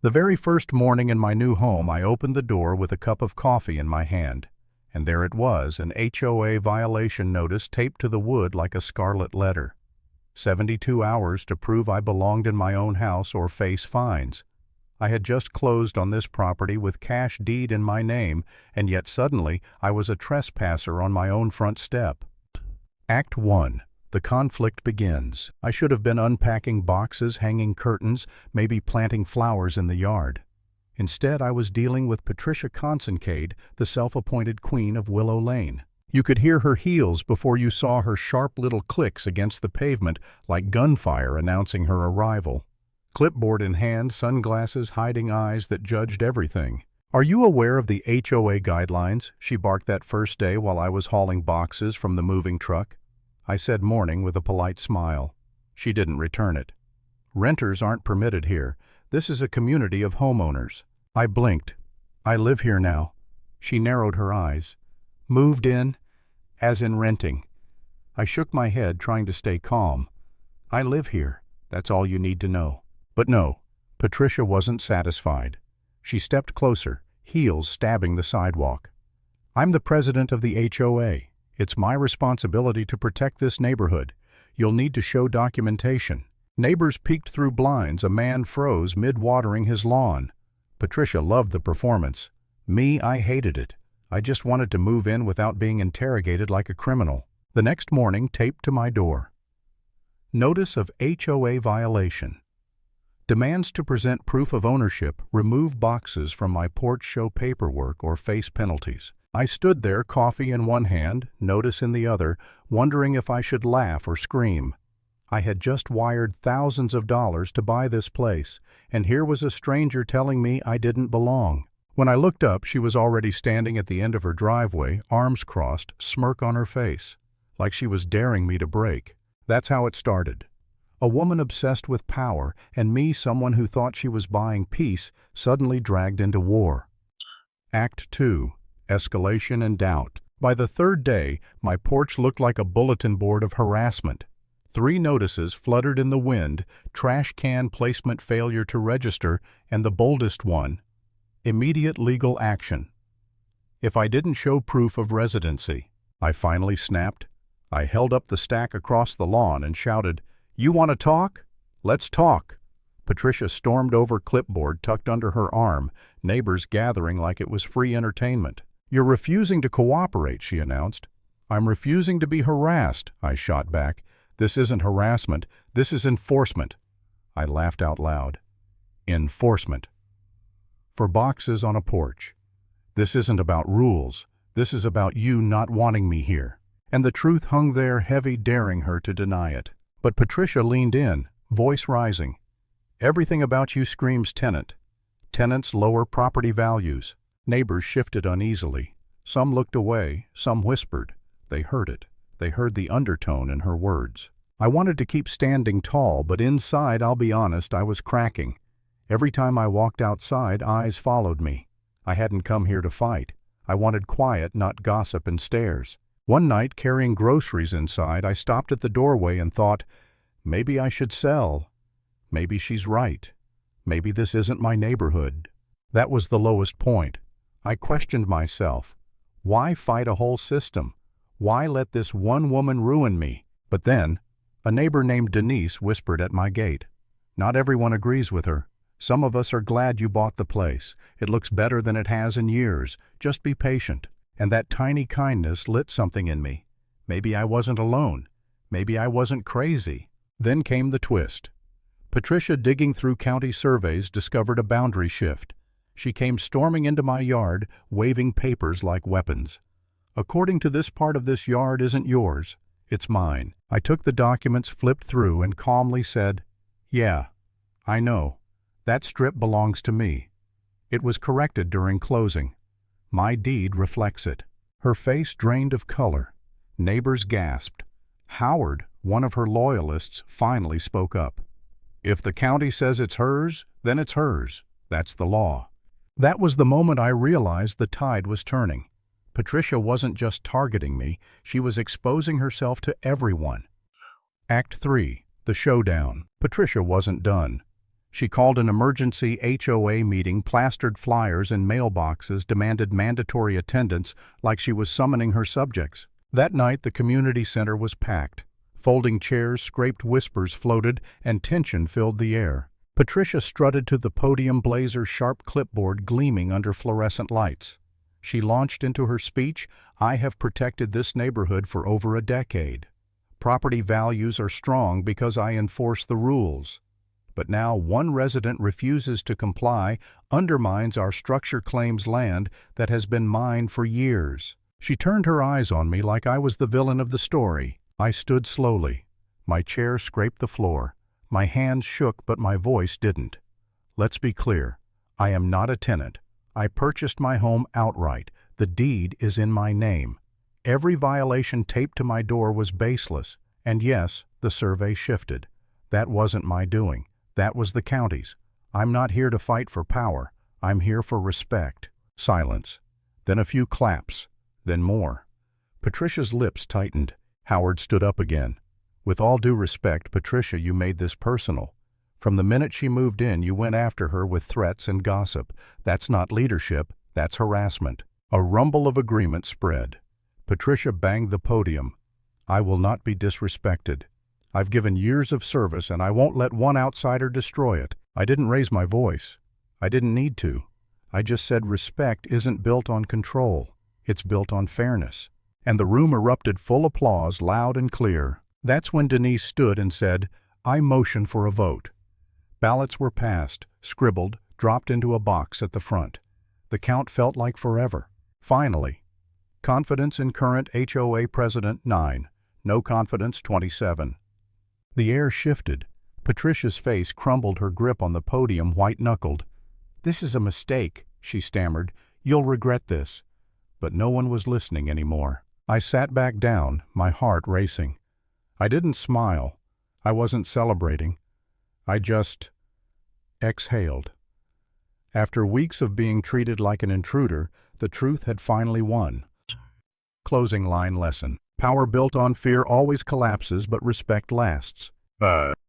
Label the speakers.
Speaker 1: The very first morning in my new home, I opened the door with a cup of coffee in my hand, and there it was, an HOA violation notice taped to the wood like a scarlet letter. 72 hours to prove I belonged in my own house or face fines. I had just closed on this property with cash deed in my name, and yet suddenly I was a trespasser on my own front step. Act 1. The conflict begins. I should have been unpacking boxes, hanging curtains, maybe planting flowers in the yard. Instead, I was dealing with Patricia Consincade, the self-appointed queen of Willow Lane. You could hear her heels before you saw her sharp little clicks against the pavement like gunfire announcing her arrival. Clipboard in hand, sunglasses hiding eyes that judged everything. "Are you aware of the HOA guidelines?" she barked that first day while I was hauling boxes from the moving truck. I said morning with a polite smile. She didn't return it. "Renters aren't permitted here. This is a community of homeowners." I blinked. "I live here now." She narrowed her eyes. "Moved in? As in renting?" I shook my head, trying to stay calm. "I live here. That's all you need to know." But no, Patricia wasn't satisfied. She stepped closer, heels stabbing the sidewalk. "I'm the president of the HOA. It's my responsibility to protect this neighborhood. You'll need to show documentation." Neighbors peeked through blinds. A man froze mid-watering his lawn. Patricia loved the performance. Me, I hated it. I just wanted to move in without being interrogated like a criminal. The next morning, taped to my door. Notice of HOA violation. Demands to present proof of ownership, remove boxes from my porch, show paperwork, or face penalties. I stood there, coffee in one hand, notice in the other, wondering if I should laugh or scream. I had just wired thousands of dollars to buy this place, and here was a stranger telling me I didn't belong. When I looked up, she was already standing at the end of her driveway, arms crossed, smirk on her face, like she was daring me to break. That's how it started. A woman obsessed with power, and me, someone who thought she was buying peace, suddenly dragged into war. Act 2. Escalation and doubt. By the third day, my porch looked like a bulletin board of harassment. 3 notices fluttered in the wind: trash can placement failure to register, and the boldest one: immediate legal action. If I didn't show proof of residency, I finally snapped. I held up the stack across the lawn and shouted, "You want to talk? Let's talk." Patricia stormed over, clipboard tucked under her arm, neighbors gathering like it was free entertainment. "You're refusing to cooperate," she announced. "I'm refusing to be harassed," I shot back. "This isn't harassment, this is enforcement." I laughed out loud. Enforcement. For boxes on a porch. This isn't about rules, this is about you not wanting me here. And the truth hung there heavy, daring her to deny it. But Patricia leaned in, voice rising. "Everything about you screams tenant. Tenants lower property values." Neighbors shifted uneasily. Some looked away, some whispered. They heard it. They heard the undertone in her words. I wanted to keep standing tall, but inside, I'll be honest, I was cracking. Every time I walked outside, eyes followed me. I hadn't come here to fight. I wanted quiet, not gossip and stares. One night, carrying groceries inside, I stopped at the doorway and thought, maybe I should sell. Maybe she's right. Maybe this isn't my neighborhood. That was the lowest point. I questioned myself. Why fight a whole system? Why let this one woman ruin me? But then, a neighbor named Denise whispered at my gate. "Not everyone agrees with her. Some of us are glad you bought the place. It looks better than it has in years. Just be patient." And that tiny kindness lit something in me. Maybe I wasn't alone. Maybe I wasn't crazy. Then came the twist. Patricia, digging through county surveys, discovered a boundary shift. She came storming into my yard, waving papers like weapons. "According to this part of this yard isn't yours. It's mine." I took the documents, flipped through, and calmly said, "Yeah, I know. That strip belongs to me. It was corrected during closing. My deed reflects it." Her face drained of color. Neighbors gasped. Howard, one of her loyalists, finally spoke up. "If the county says it's hers, then it's hers. That's the law." That was the moment I realized the tide was turning. Patricia wasn't just targeting me, she was exposing herself to everyone. Act 3. The showdown. Patricia wasn't done. She called an emergency HOA meeting, plastered flyers in mailboxes, demanded mandatory attendance like she was summoning her subjects. That night, the community center was packed. Folding chairs, scraped whispers floated, and tension filled the air. Patricia strutted to the podium, blazer-sharp clipboard gleaming under fluorescent lights. She launched into her speech, "I have protected this neighborhood for over a decade. Property values are strong because I enforce the rules. But now one resident refuses to comply, undermines our structure, claims land that has been mine for years." She turned her eyes on me like I was the villain of the story. I stood slowly. My chair scraped the floor. My hands shook, but my voice didn't. Let's be clear. I am not a tenant. I purchased my home outright. The deed is in my name. Every violation taped to my door was baseless. And yes, the survey shifted. That wasn't my doing. That was the county's. I'm not here to fight for power. I'm here for respect. Silence. Then a few claps. Then more. Patricia's lips tightened. Howard stood up again. "With all due respect, Patricia, you made this personal. From the minute she moved in, you went after her with threats and gossip. That's not leadership, that's harassment." A rumble of agreement spread. Patricia banged the podium. "I will not be disrespected. I've given years of service, and I won't let one outsider destroy it. I didn't raise my voice. I didn't need to. I just said respect isn't built on control. It's built on fairness." And the room erupted, full applause, loud and clear. That's when Denise stood and said, "I motion for a vote." Ballots were passed, scribbled, dropped into a box at the front. The count felt like forever. Finally. Confidence in current HOA President 9. No confidence 27. The air shifted. Patricia's face crumbled, her grip on the podium white-knuckled. "This is a mistake," she stammered. "You'll regret this." But no one was listening anymore. I sat back down, my heart racing. I didn't smile. I wasn't celebrating. I just exhaled. After weeks of being treated like an intruder, the truth had finally won. Closing line lesson. Power built on fear always collapses, but respect lasts.